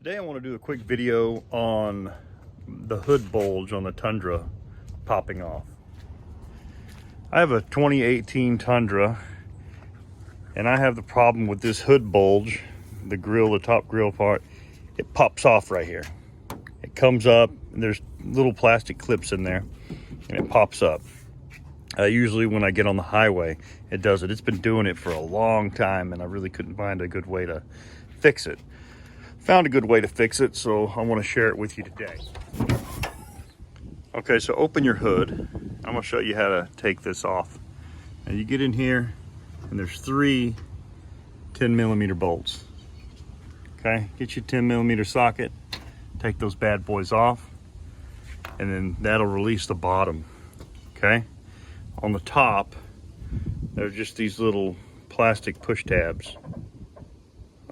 Today I want to do a quick video on the hood bulge on the Tundra popping off. I have a 2018 Tundra and I have the problem with this hood bulge, the grill, the top grill part, it pops off right here. It comes up and there's little plastic clips in there and it pops up. Usually when I get on the highway, it does it. It's been doing it for a long time and I really couldn't find a good way to fix it. Found a good way to fix it, so I want to share it with you today. Okay, so open your hood. I'm going to show you how to take this off. And you get in here, and there's three 10mm bolts. Okay, get your 10mm socket, take those bad boys off, and then that'll release the bottom. Okay, on the top, there's just these little plastic push tabs.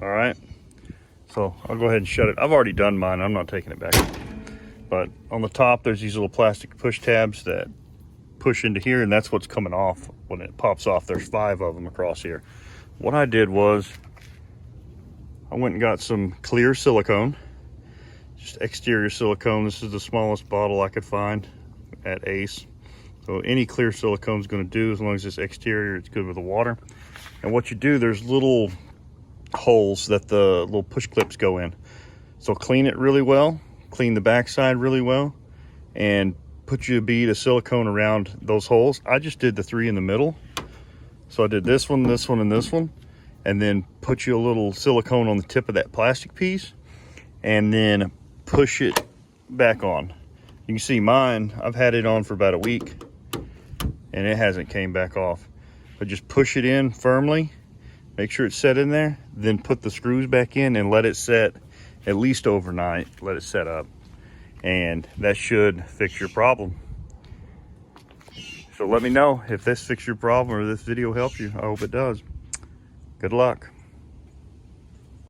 All right. So I'll go ahead and shut it. I've already done mine. I'm not taking it back. But on the top, there's these little plastic push tabs that push into here, and that's what's coming off when it pops off. There's 5 of them across here. What I did was I went and got some clear silicone, just exterior silicone. This is the smallest bottle I could find at Ace. So any clear silicone is going to do, as long as it's exterior, it's good with the water. And what you do, there's little holes that the little push clips go in, so clean it really well, clean the backside really well, and put you a bead of silicone around those holes. I just did the 3 in the middle, so I did this one, this one, and this one, and then put you a little silicone on the tip of that plastic piece and then push it back on. You can see mine, I've had it on for about a week and it hasn't came back off. But just push it in firmly, make sure it's set in there, then put the screws back in and let it set at least overnight. Let it set up, and that should fix your problem. So let me know if this fixed your problem or this video helped you. I hope it does. Good luck.